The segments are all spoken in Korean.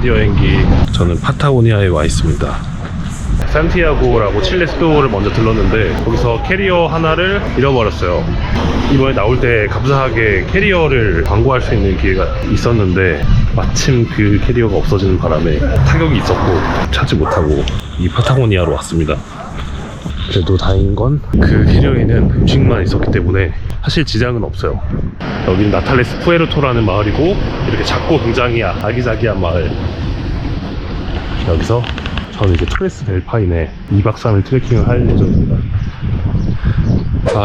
밴드 여행기. 저는 파타고니아에 와 있습니다. 산티아고라고 칠레 수도를 먼저 들렀는데 거기서 캐리어 하나를 잃어버렸어요. 이번에 나올 때 감사하게 캐리어를 광고할 수 있는 기회가 있었는데 마침 그 캐리어가 없어지는 바람에 타격이 있었고 찾지 못하고 이 파타고니아로 왔습니다. 그래도 다행인 건 그 캐리어에는 음식만 있었기 때문에 사실 지장은 없어요. 여기는 나탈레스 푸에르토라는 마을이고 이렇게 작고 굉장히 아기자기한 마을. 여기서 저는 이제 토레스 델 파인에 2박 3일 트레킹을 할 예정입니다.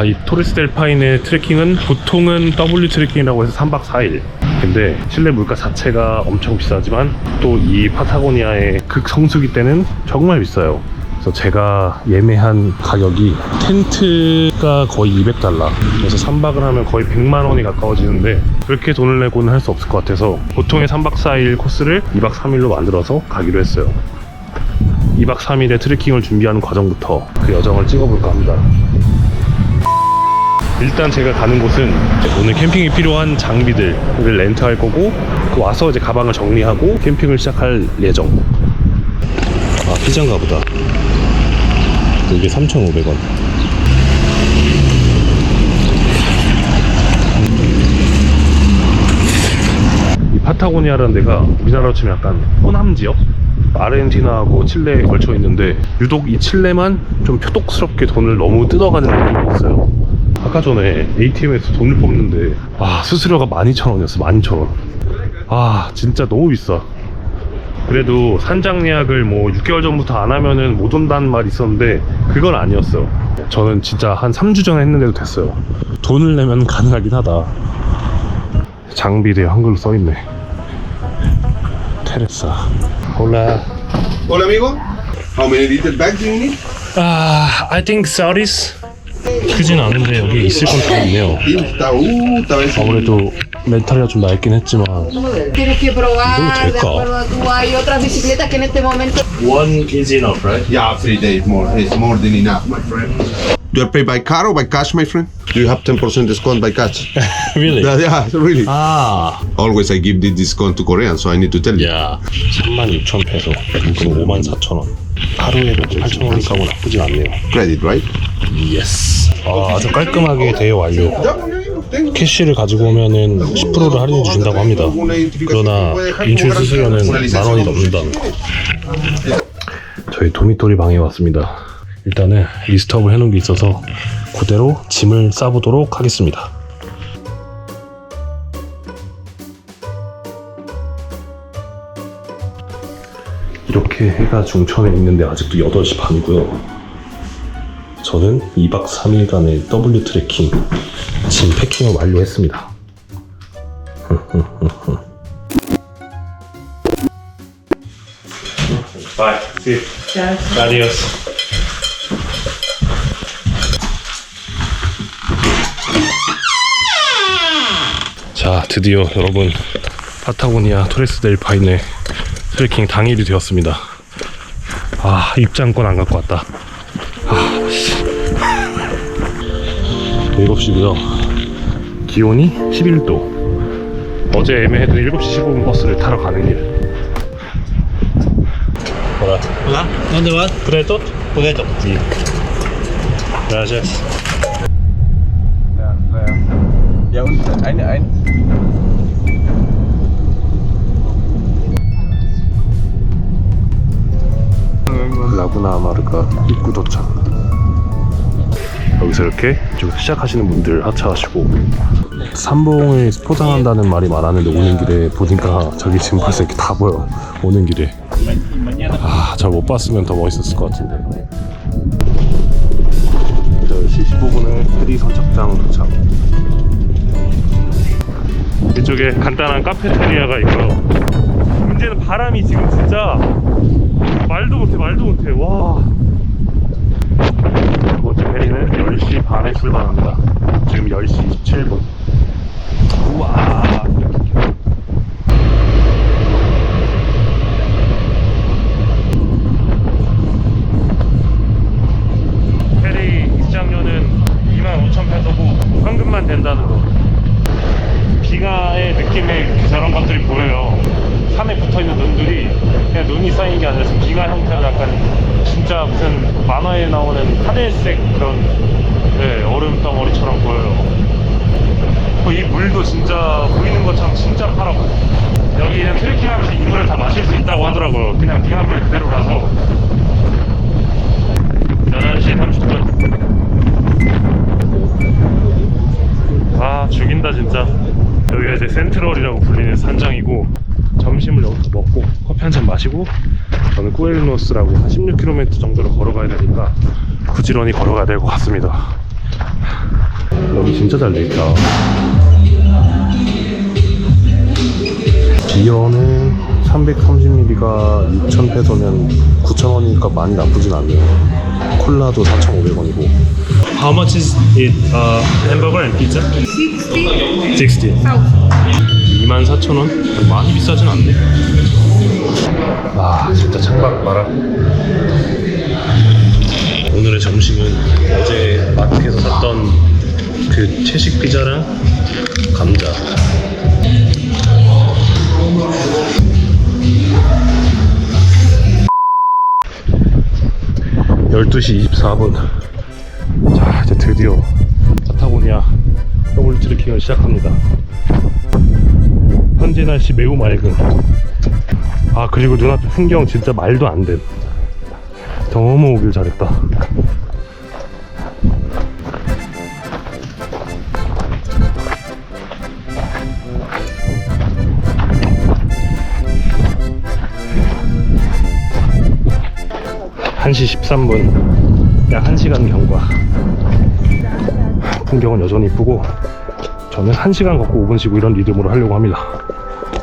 이 토레스 델 파인의 트레킹은 보통은 W 트레킹이라고 해서 3박 4일. 근데 칠레 물가 자체가 엄청 비싸지만 또 이 파타고니아의 극성수기 때는 정말 비싸요. 그래서 제가 예매한 가격이 텐트가 거의 $200, 그래서 3박을 하면 거의 100만 원이 가까워지는데 그렇게 돈을 내고는 할 수 없을 것 같아서 보통의 3박 4일 코스를 2박 3일로 만들어서 가기로 했어요. 2박 3일의 트레킹을 준비하는 과정부터 그 여정을 찍어볼까 합니다. 일단 제가 가는 곳은 오늘 캠핑에 필요한 장비들을 렌트할 거고 와서 이제 가방을 정리하고 캠핑을 시작할 예정. 피자인가 보다. 이게 3,500원. 이 파타고니아라는 데가 우리나라로 치면 약간 호남 지역? 아르헨티나하고 칠레에 걸쳐 있는데 유독 이 칠레만 좀 표독스럽게 돈을 너무 뜯어가는 느낌이 있어요. 아까 전에 ATM에서 돈을 뽑는데 수수료가 12,000원이었어. 12,000원. 진짜 너무 비싸. 그래도 산장 예약을 뭐 6개월 전부터 안 하면은 못 온다는 말이 있었는데 그건 아니었어. 저는 진짜 한 3주 전에 했는데도 됐어요. 돈을 내면 가능하긴 하다. 장비대 한글로 써있네. 테레사. Hola. Hola amigo, how many little bags do you need? I think Saudis. 크진 않은데 여기 있을 건 다 있네요. 아무래도 렌탈이가 좀 낡긴 했지만 Tienes que probar 이걸로 de 될까? acuerdo a tu. Hay otras bicicletas que en este momento. One is enough, right? Yeah, 3 days more. It's more than enough, my friend. Do you pay by car or by cash, my friend? Do you have 10% discount by cash? Really? Yeah, really. Always I give this discount to Korean, so I need to tell you. 야, 36,000페소. 그럼 54,000원. 하루에도 8,000원이니까 나쁘진 않네요. Credit, right? 예스. 아주 깔끔하게 대여 완료. 캐시를 가지고 오면은 10%를 할인해 주신다고 합니다. 그러나 인출 수수료는 10,000원이 넘는다는 거. 저희 도미토리 방에 왔습니다. 일단은 리스트업을 해놓은 게 있어서 그대로 짐을 싸보도록 하겠습니다. 이렇게 해가 중천에 있는데 아직도 8시 반이고요. 저는 2박 3일간의 W 트레킹 짐 패킹을 완료했습니다. Bye. See you. Adios. 자, 드디어 여러분 파타고니아 토레스 델 파인의 트레킹 당일이 되었습니다. 입장권 안 갖고 왔다. 7시고요. 기온이 11도. 어제 애매했던 7시 15분 버스를 타러 가는 길. Hola, ¿dónde vas? Pureto? Pueto. Sí. Gracias. Ja, und ein. 라구나 아마르가 입구 도착. 여기서 이렇게 좀 시작하시는 분들 하차하시고 삼봉을 포장한다는 말이 많았는데 오는 길에 보니까 저기 지금 벌써 이렇게 다 보여. 오는 길에 잘 못 봤으면 더 멋있었을 것 같은데. 8시 15분에 페리 선착장 도착. 이쪽에 간단한 카페테리아가 있고요. 문제는 바람이 지금 진짜 말도 못해. 와. 두 번째 페리는 10시 반에 출발합니다. 지금 10시 27분. 우와. 페리 입장료는 25,000페소고 현금만 된다는 거. 빙하에 만화의 느낌의 저런 것들이 보여요. 산에 붙어있는 눈들이 그냥 눈이 쌓인 게 아니라 빙하 형태가 약간 진짜 무슨 만화에 나오는 하늘색 그런 네, 얼음 덩어리처럼 보여요. 이 물도 진짜 보이는 것처럼 진짜 파랗고 여기는 트레킹하면서 이 물을 다 마실 수 있다고 하더라고요. 그냥 빙하물 그대로라서. 11시 30분. 아 죽인다 진짜. 여기가 이제 센트럴이라고 불리는 산장이고 점심을 여기서 먹고 커피 한 잔 마시고 저는 꾸에르노스라고 한 16km 정도를 걸어가야 되니까 부지런히 걸어가야 될 것 같습니다. 여기 진짜 잘 돼 있다. 비어는 330ml가 6,000페소면 9,000원이니까 많이 나쁘진 않네요. 콜라도 4,500원이고. How much is it? hamburger and pizza? 60. 24,000원? 많이 비싸진 않네. 아 진짜 창밖 봐라. 오늘의 점심은 어제 마트에서 샀던 그 채식 피자랑 감자. 12시 24분. 자 이제 드디어 파타고니아 더블 트레킹을 시작합니다. 현재 날씨 매우 맑음. 아 그리고 눈앞에 풍경 진짜 말도 안 돼. 너무 오길 잘했다. (1시 13분) 약 1시간 경과. 풍경은 여전히 이쁘고 저는 1시간 걷고 5분 쉬고 이런 리듬으로 하려고 합니다.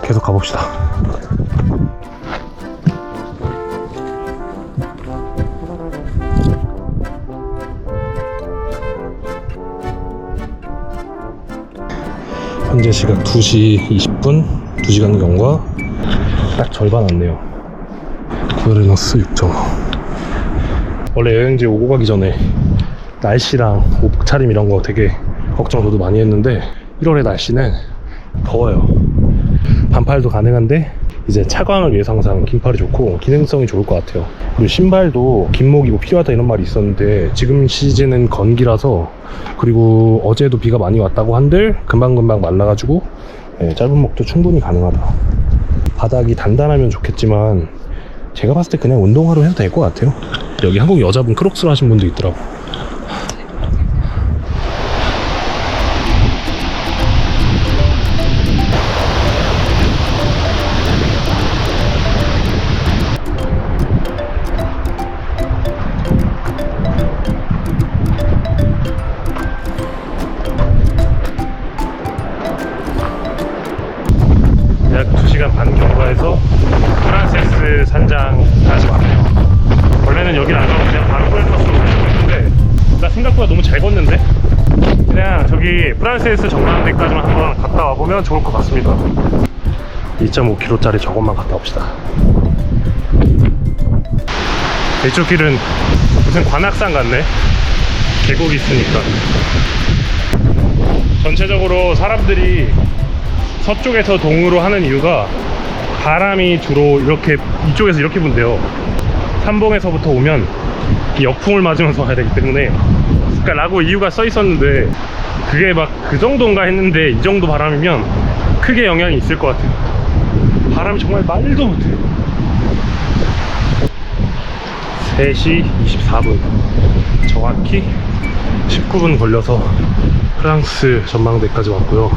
계속 가봅시다. 현재 시각 2시 20분 2시간 경과. 딱 절반 왔네요. 꾸에르노스 6.5. 원래 여행지 오고 가기 전에 날씨랑 옷차림 이런 거 되게 걱정 저도 많이 했는데 1월의 날씨는 더워요. 반팔도 가능한데 이제 차광을 위해서 항상 긴팔이 좋고 기능성이 좋을 것 같아요. 그리고 신발도 긴목이고 필요하다 이런 말이 있었는데 지금 시즌은 건기라서, 그리고 어제도 비가 많이 왔다고 한들 금방금방 말라가지고 짧은 목도 충분히 가능하다. 바닥이 단단하면 좋겠지만 제가 봤을 때 그냥 운동화로 해도 될 것 같아요. 여기 한국 여자분 크록스를 하신 분도 있더라고. 약 2시간 반 경과해서 프란세스 산장까지 왔네요. 원래는 여기를 안 가고 그냥 바로 꾸에르노스로 가려고 했는데 나 생각보다 너무 잘 걷는데 그냥 저기 프란세스 전망대까지만 한번 갔다 와보면 좋을 것 같습니다. 2.5km짜리 저것만 갔다 옵시다. 이쪽 길은 무슨 관악산 같네. 계곡이 있으니까. 전체적으로 사람들이 서쪽에서 동으로 하는 이유가 바람이 주로 이렇게 이쪽에서 이렇게 분대요. 삼봉에서부터 오면 이 역풍을 맞으면서 가야 되기 때문에, 그러니까 라고 이유가 써 있었는데 그게 막 그 정도인가 했는데 이 정도 바람이면 크게 영향이 있을 것 같아요. 바람이 정말 말도 못해. 3시 24분 정확히 19분 걸려서 프랑스 전망대까지 왔고요.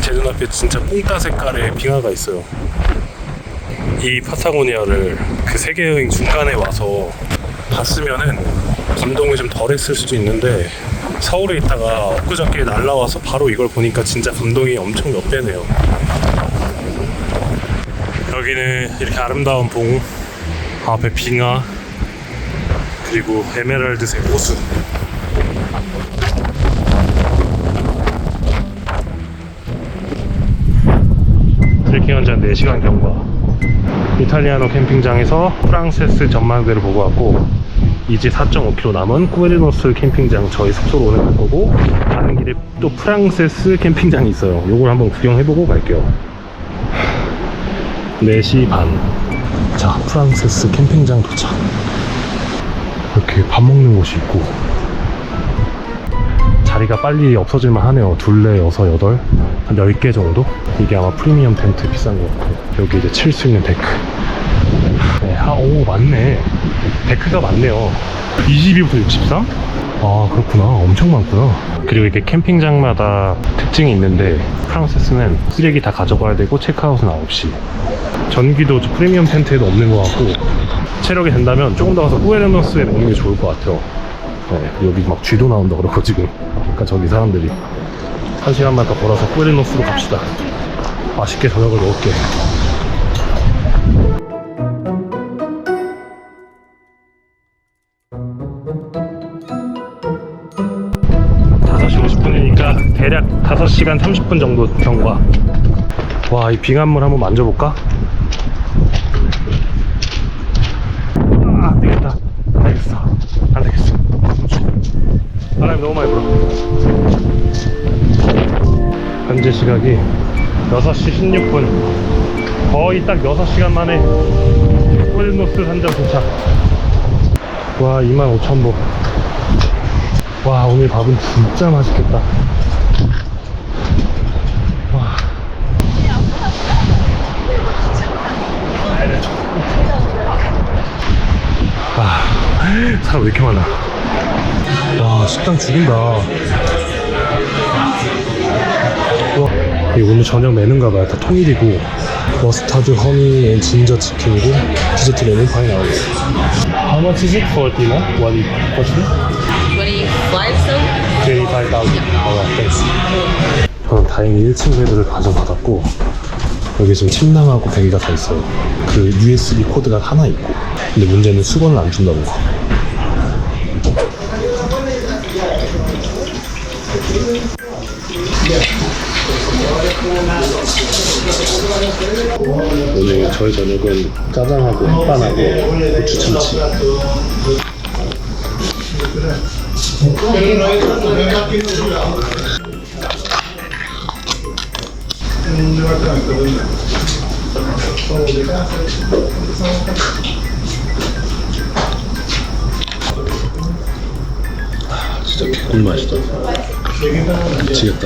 제 눈앞에 진짜 뽕따 색깔의 빙하가 있어요. 이 파타고니아를 그 세계 여행 중간에 와서 봤으면은 감동을 좀 덜 했을 수도 있는데, 서울에 있다가 엊그저께 날라와서 바로 이걸 보니까 진짜 감동이 엄청 몇 배네요. 여기는 이렇게 아름다운 봉, 앞에 빙하, 그리고 에메랄드색 호수. 트레킹 한 4시간 경과. 이탈리아노 캠핑장에서 프랑세스 전망대를 보고 왔고, 이제 4.5km 남은 꾸에르노스 캠핑장 저희 숙소로 오늘 갈 거고, 가는 길에 또 프랑세스 캠핑장이 있어요. 요걸 한번 구경해보고 갈게요. 4시 반. 자, 프랑세스 캠핑장 도착. 이렇게 밥 먹는 곳이 있고, 자리가 빨리 없어질만 하네요. 둘레 6, 8, 한 10개 정도? 이게 아마 프리미엄 텐트 비싼 것 같고, 여기 이제 칠 수 있는 데크. 네, 오, 맞네. 데크가 많네요. 22부터 63? 아, 그렇구나. 엄청 많구나. 그리고 이게 캠핑장마다 특징이 있는데, 프랑세스는 쓰레기 다 가져가야 되고, 체크아웃은 9시. 전기도 프리미엄 텐트에도 없는 것 같고, 체력이 된다면 조금 더 가서 꾸에르노스에 먹는 게 좋을 것 같아요. 네, 여기 막 쥐도 나온다 그러고 지금. 그러니까 저기 사람들이 1시간만 더 걸어서 꾸에르노스로 갑시다. 맛있게 저녁을 먹을게. 대략 5시간 30분 정도 경과. 와, 이 빙하물 한번 만져볼까? 아, 안 되겠다. 안 되겠어. 안 되겠어. 바람이 너무 많이 불어. 현재 시각이 6시 16분. 거의 딱 6시간 만에 꾸에르노스 산점 도착. 와, 25,000보. 와, 오늘 밥은 진짜 맛있겠다. 와. 아, 사람 왜 이렇게 많아. 와, 식당 죽인다. 와, 이 오늘 저녁 메뉴인가봐요. 다 통일이고, 머스타드, 허니, 앤 진저 치킨이고, 디저트 메뉴 파인애플. How much is it for dinner? What is it? 25,000. 저는 다행히 1층 베드를 가져받았고, 여기 지금 침낭하고 베개가 다 있어요. 그 USB 코드가 하나 있고, 근데 문제는 수건을 안 준다는 거. 오늘 저희 저녁은 짜장하고 햇반하고 고추참치. 아, 진짜 개꿀맛이다. 미치겠다.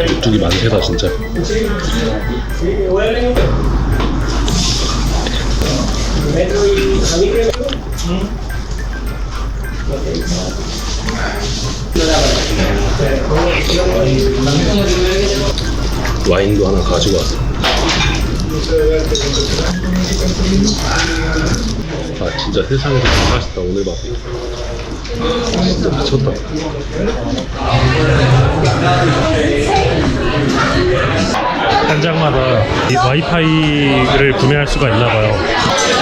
이쪽이 만세다 진짜. 와인도 하나 가지고 왔어. 아, 진짜 세상에서 제일 맛있다 오늘 밥. 진짜 미쳤다. 현장마다 이 와이파이를 구매할 수가 있나봐요.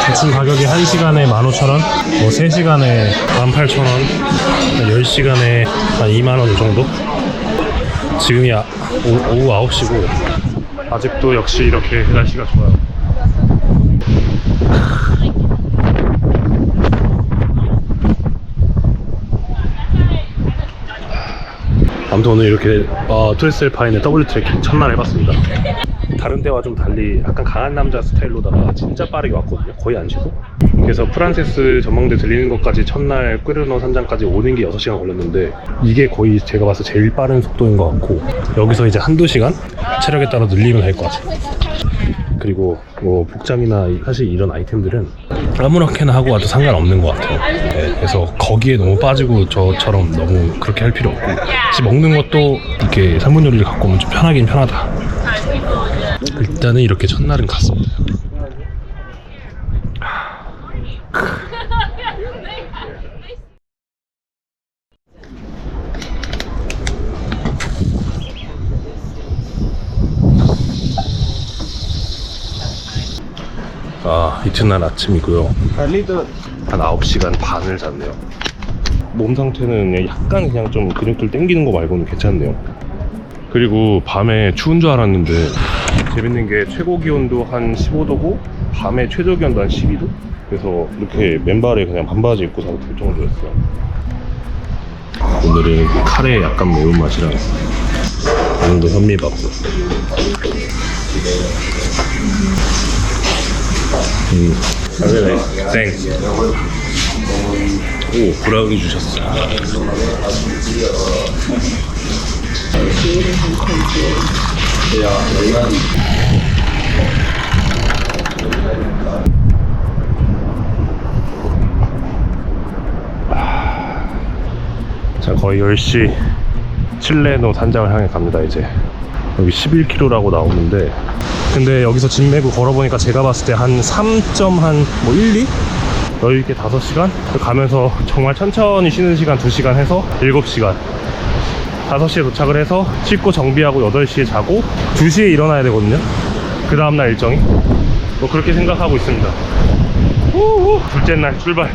대충 가격이 1시간에 15,000원, 뭐 3시간에 18,000원, 10시간에 한 2만원 정도? 지금이 오후 9시고 아직도 역시 이렇게 날씨가 좋아요. 아무튼 오늘 이렇게 토레스델파인의 더블 트레킹 첫날 해봤습니다. 다른 데와 좀 달리 약간 강한 남자 스타일로다가 진짜 빠르게 왔거든요. 거의 안 쉬고. 그래서 프란세스 전망대 들리는 것까지 첫날 꾸에르노 산장까지 오는 게 6시간 걸렸는데, 이게 거의 제가 봤을 때 제일 빠른 속도인 것 같고, 여기서 이제 한두 시간 체력에 따라 늘리면 될 것 같아요. 그리고 뭐 복장이나 사실 이런 아이템들은 아무렇게나 하고 와도 상관없는 것 같아요. 네, 그래서 거기에 너무 빠지고 저처럼 너무 그렇게 할 필요 없고, 혹시 먹는 것도 이렇게 3분 요리를 갖고 오면 좀 편하긴 편하다. 일단은 이렇게 첫날은 갔습니다. 이튿날 아침이고요. 한 9시간 반을 잤네요. 몸 상태는 약간 그냥 좀 근육들 땡기는 거 말고는 괜찮네요. 그리고 밤에 추운 줄 알았는데 재밌는 게 최고 기온도 한 15도고 밤에 최저 기온도 한 12도? 그래서 이렇게 맨발에 그냥 반바지 입고 자도 될 정도였어요. 오늘은 카레 약간 매운맛이랑 오늘도 현미밥. 땡. 오, 브라우니 주셨어. 자, 거의 10시 칠레노 산장을 향해 갑니다. 이제 여기 11km라고 나오는데, 근데 여기서 짐 메고 걸어보니까 제가 봤을 때 한 1, 2? 여유있게 5시간? 가면서 정말 천천히 쉬는 시간 2시간 해서 7시간. 5시에 도착을 해서 씻고 정비하고 8시에 자고 2시에 일어나야 되거든요. 그 다음날 일정이 뭐 그렇게 생각하고 있습니다. 우후, 둘째 날 출발.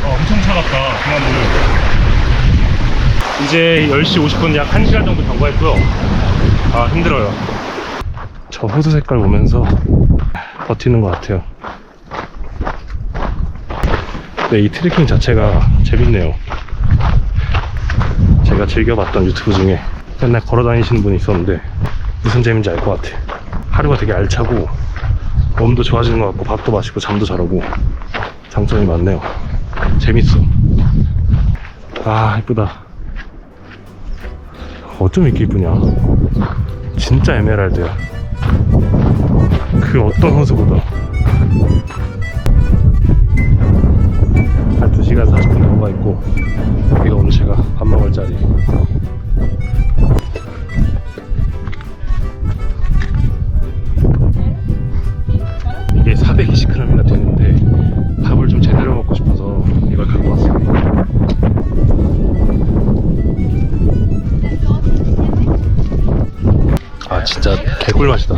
엄청 차갑다. 그만두는. 이제 10시 50분 약 1시간 정도 경과했고요. 아, 힘들어요. 저 호수 색깔 보면서 버티는 것 같아요. 근데 이 트레킹 자체가 재밌네요. 제가 즐겨봤던 유튜브 중에 맨날 걸어다니시는 분이 있었는데 무슨 재미인지 알 것 같아. 하루가 되게 알차고 몸도 좋아지는 것 같고 밥도 맛있고 잠도 잘 오고 장점이 많네요. 재밌어. 아, 이쁘다. 어쩜 이렇게 이쁘냐. 진짜 에메랄드야. 그 어떤 호수보다. 한 2시간 40분 경과 있고, 여기가 오늘 제가 밥 먹을 자리. 이게 420g이나 되는데 밥을 좀 제대로 먹고 싶어서 이걸 갖고 왔어요. 아, 진짜 개꿀 맛이다.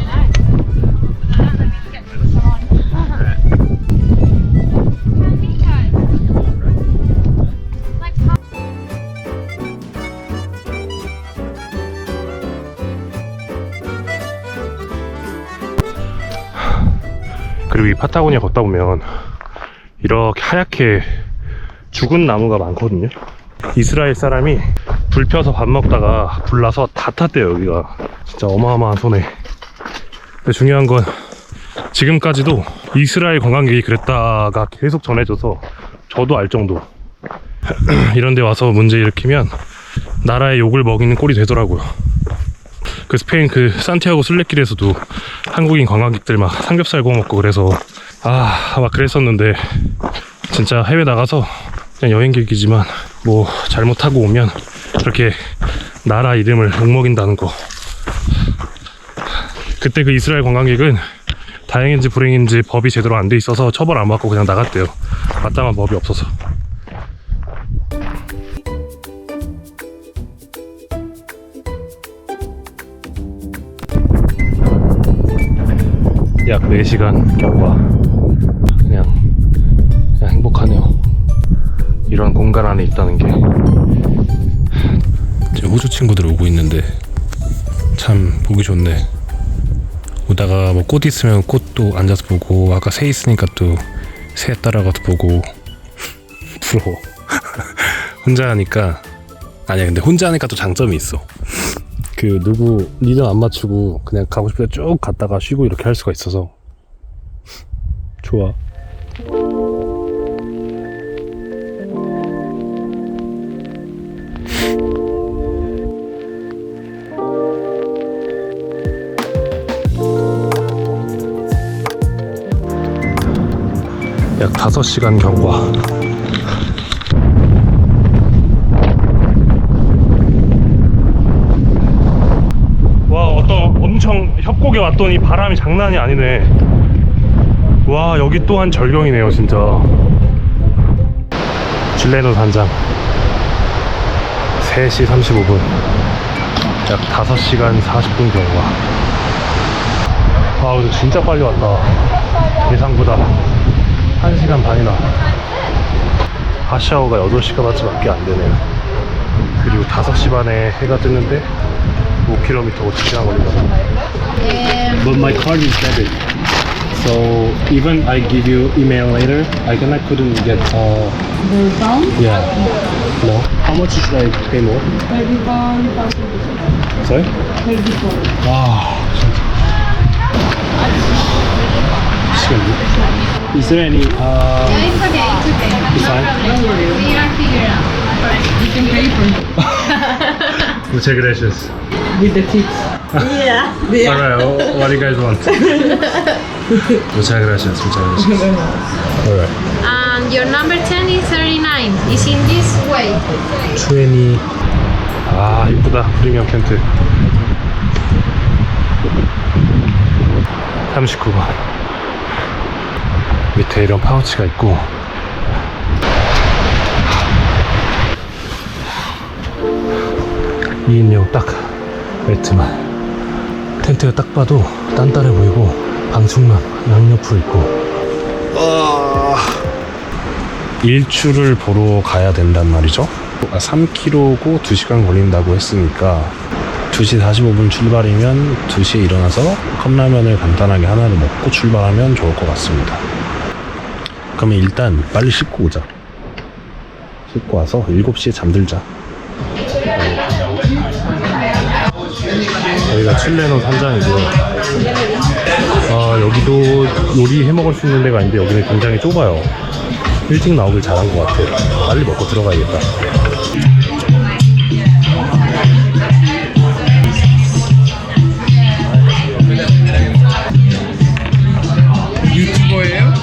그리고 이 파타고니아 걷다 보면 이렇게 하얗게 죽은 나무가 많거든요. 이스라엘 사람이 불 펴서 밥 먹다가 불 나서 다 탔대요. 여기가 진짜 어마어마한 손해. 근데 중요한 건 지금까지도 이스라엘 관광객이 그랬다가 계속 전해져서 저도 알 정도. 이런 데 와서 문제 일으키면 나라의 욕을 먹이는 꼴이 되더라고요. 그 스페인 그 산티아고 순례길에서도 한국인 관광객들 막 삼겹살 구워 먹고 그래서 막 그랬었는데, 진짜 해외 나가서 그냥 여행객이지만 뭐 잘못하고 오면 그렇게 나라 이름을 욕먹인다는 거. 그때 그 이스라엘 관광객은 다행인지 불행인지 법이 제대로 안 돼 있어서 처벌 안 받고 그냥 나갔대요. 마땅한 법이 없어서. 약 4시간 경과. 그냥 행복하네요. 이런 공간 안에 있다는 게. 지금 호주 친구들 오고 있는데 참 보기 좋네. 오다가 뭐 꽃 있으면 꽃도 앉아서 보고, 아까 새 있으니까 또 새 따라가서 보고. 부러워. 혼자 하니까. 아니야, 근데 혼자 하니까 또 장점이 있어. 그 누구 리듬 안 맞추고 그냥 가고 싶을 때 쭉 갔다가 쉬고 이렇게 할 수가 있어서 좋아. 약 5시간 경과. 엄청 협곡에 왔더니 바람이 장난이 아니네. 와, 여기 또한 절경이네요 진짜. 칠레노 산장 3시 35분 약 5시간 40분 경과. 아, 근데 진짜 빨리 왔다. 예상보다 1시간 반이나. 하샤오가 8시간밖에 안 되네요. 그리고 5시 반에 해가 뜨는데 5km 5시간 걸린다. But my card is debit. So even I give you email later, I couldn't get The pound? yeah. No. How much should I pay more? 34,000. Sorry? 34. 와, 진짜. 미치겠네. Is there any Yeah, it's okay, it's okay. It's fine. Don't worry. We are figuring out. You can pay for Muchas gracias. with the tips. Yeah. Alright, what do you guys want? Muchas gracias, muchas gracias. Alright. And your number 10 is 39. Is in this way. 20. 아, 이쁘다. 프리미엄 텐트. 39번. 밑에 이런 파우치가 있고. 이 2인용 딱 매트만. 텐트가 딱 봐도 단단해 보이고 방충망 양옆으로 있고. 일출을 보러 가야 된단 말이죠. 3km고 2시간 걸린다고 했으니까 2시 45분 출발이면 2시에 일어나서 컵라면을 간단하게 하나를 먹고 출발하면 좋을 것 같습니다. 그러면 일단 빨리 씻고 오자. 씻고 와서 7시에 잠들자. 여기가 칠레노 산장이고요. 아, 여기도 요리 해 먹을 수 있는 데가 있는데 여기는 굉장히 좁아요. 일찍 나오길 잘한 것 같아요. 빨리 먹고 들어가야겠다. 유튜버예요?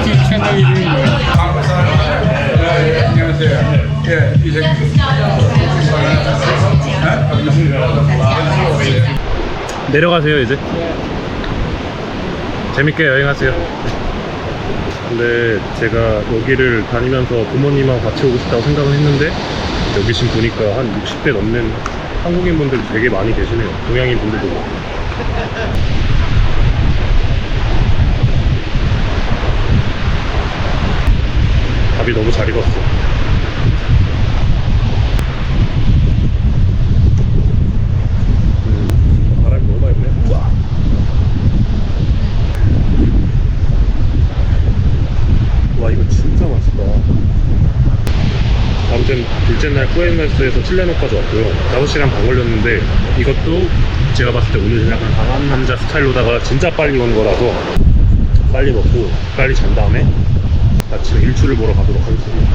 유튜브 채널 이름이 뭐예요? 안녕하세요. 예, 이제 내려가세요 이제. 재밌게 여행하세요. 근데 제가 여기를 다니면서 부모님하고 같이 오고 싶다고 생각을 했는데 여기 지금 보니까 한 60대 넘는 한국인 분들 되게 많이 계시네요. 동양인 분들도 많고. 밥이 너무 잘 익었어. 바람이 너무 많이 부네. 우와. 와, 이거 진짜 맛있다. 아무튼 둘째 날 뿌에노스에서 칠레노까지 왔고요. 5시간 반 걸렸는데 이것도 제가 봤을 때 오늘 약간 강한 남자 스타일로다가 진짜 빨리 온 거라서 빨리 먹고 빨리 잔 다음에 아침에 일출을 보러 가도록 하겠습니다.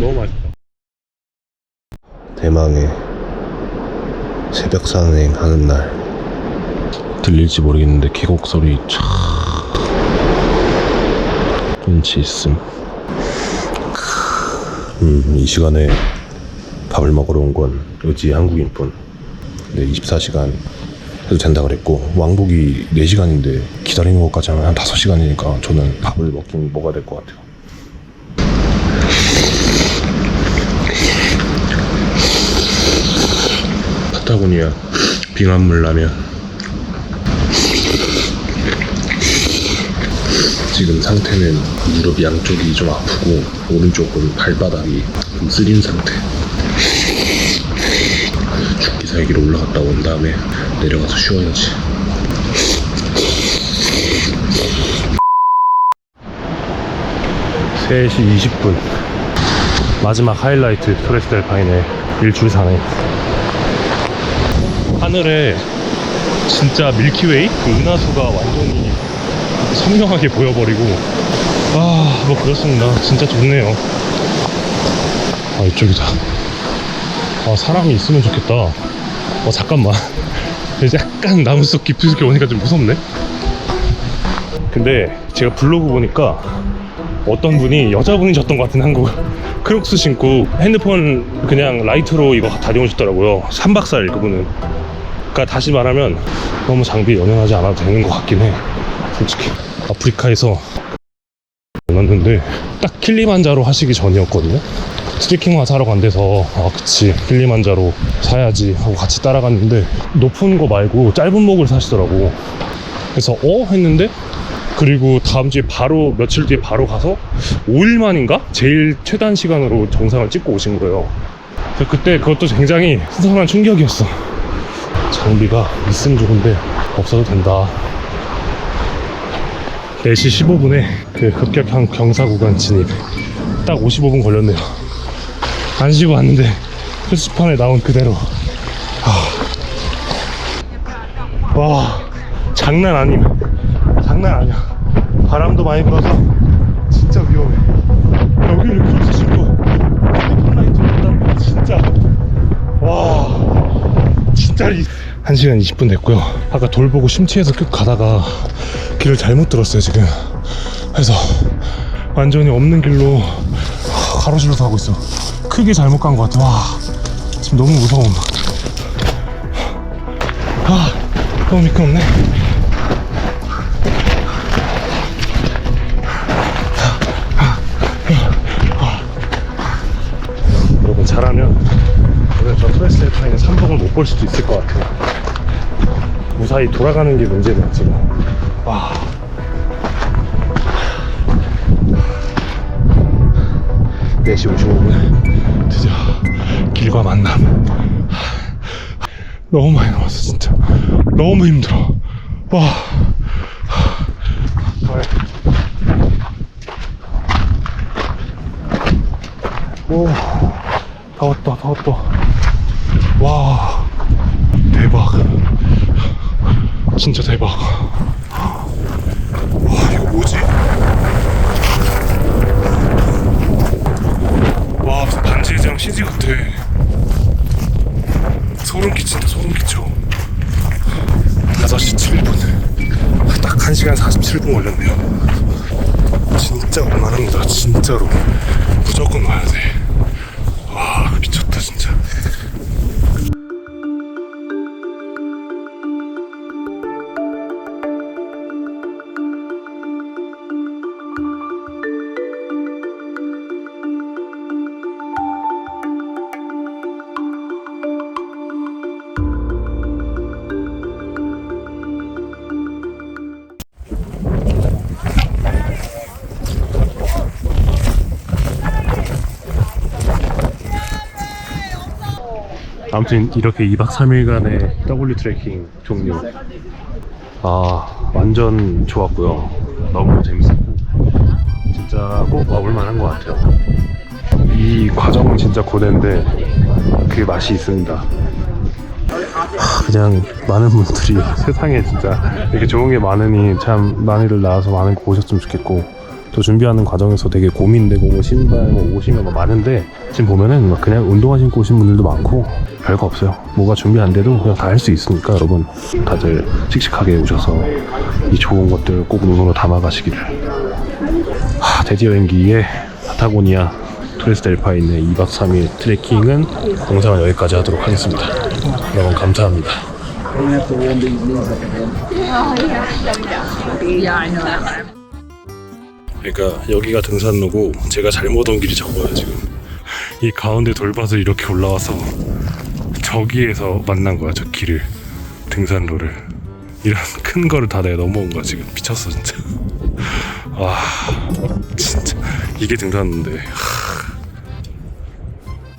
너무 맛있다. 대망의 새벽 산행 하는 날. 들릴지 모르겠는데 계곡 소리 촤 운치 있음. 이 시간에 밥을 먹으러 온 건 어찌 한국인뿐. 네, 24시간 해도 된다 그랬고 왕복이 4시간인데 기다리는 것까지 하면 한 5시간이니까 저는 밥을 먹긴 먹어야 될 것 같아요. 파타고니아 빙하물 라면. 지금 상태는 무릎 양쪽이 좀 아프고 오른쪽은 발바닥이 좀 쓰린 상태. 죽기 살기로 올라갔다 온 다음에 내려가서 쉬어야지. (3시 20분) 마지막 하이라이트 토레스 델 파이네 일출 산행. 하늘에 진짜 밀키웨이? 그 은하수가 완전히 선명하게 보여버리고, 아, 뭐 그렇습니다. 진짜 좋네요. 아, 이쪽이다. 아, 사람이 있으면 좋겠다. 잠깐만. 이제 약간 나무 속 깊숙이 오니까 좀 무섭네. 근데 제가 블로그 보니까 어떤 분이 여자분이셨던 것 같은 한국 크록스 신고 핸드폰 그냥 라이트로 이거 다녀오셨더라고요. 3박 4일 그분은. 그러니까 다시 말하면 너무 장비 연연하지 않아도 되는 것 같긴 해. 솔직히 아프리카에서 왔는데 딱 킬리만자로 하시기 전이었거든요. 트레킹화 사러 간 데서 아 그치 킬리만자로 사야지 하고 같이 따라갔는데 높은 거 말고 짧은 목을 사시더라고. 그래서 했는데 그리고 다음 주에 바로 며칠 뒤에 바로 가서 5일 만인가? 제일 최단 시간으로 정상을 찍고 오신 거예요. 그래서 그때 그것도 굉장히 신선한 충격이었어. 장비가 있으면 좋은데 없어도 된다. 4시 15분에 그 급격한 경사 구간 진입 딱 55분 걸렸네요. 안 쉬고 왔는데 표지판에 나온 그대로. 와 장난 아님. 장난 아니야. 바람도 많이 불어서 진짜 위험해. 여기를 그렇게 신고 슬리핑 라이트를 한다는 거 진짜 와 진짜 1시간 20분 됐고요. 아까 돌 보고 심취해서 쭉 가다가 길을 잘못 들었어요 지금. 그래서 완전히 없는 길로 가로질러서 가고 있어. 크게 잘못 간 것 같아. 와 지금 너무 무서워. 너무 미끄럽네. 여러분 잘하면 오늘 저 토레스텔 파이는 3봉을 못 볼 수도 있을 것 같아요. 무사히 돌아가는 게 문제네요 지금. 와 4시 55분 드디어 길과 만남. 너무 많이 남았어 진짜. 너무 힘들어. 와 오 다 왔다. 와 대박. 진짜 대박. 와 이거 뭐지? 와 무슨 반지의제왕 CG 같아. 소름 끼친다. 소름 끼쳐. 5시 7분 딱 1시간 47분 걸렸네요. 진짜 올만합니다. 진짜로 무조건 와야 돼. 와 미쳤다 진짜. 아무튼 이렇게 2박 3일간의 W 트레킹 종료. 완전 좋았고요. 너무 재밌었고 진짜 꼭 와볼 만한 것 같아요. 이 과정은 진짜 고된데 그 맛이 있습니다. 그냥 많은 분들이 세상에 진짜 이렇게 좋은 게 많으니 참 많이들 나와서 많은 거 보셨으면 좋겠고, 또 준비하는 과정에서 되게 고민되고 뭐 신발 뭐 옷이면 뭐 많은데 지금 보면은 막 그냥 운동화 신고 오신 분들도 많고 별거 없어요. 뭐가 준비 안 돼도 그냥 다 할 수 있으니까 여러분 다들 씩씩하게 오셔서 이 좋은 것들 꼭 눈으로 담아가시기를. 대지 여행기의 파타고니아 토레스델 파이네 2박 3일 트레킹은 영상을 여기까지 하도록 하겠습니다. 여러분 감사합니다. 그러니까 여기가 등산로고 제가 잘못 온 길이 저거예요. 지금 이 가운데 돌밭을 이렇게 올라와서 저기에서 만난 거야. 저 길을, 등산로를. 이런 큰 거를 다 내가 넘어온 거야. 지금 미쳤어 진짜. 와 진짜 이게 등산로인데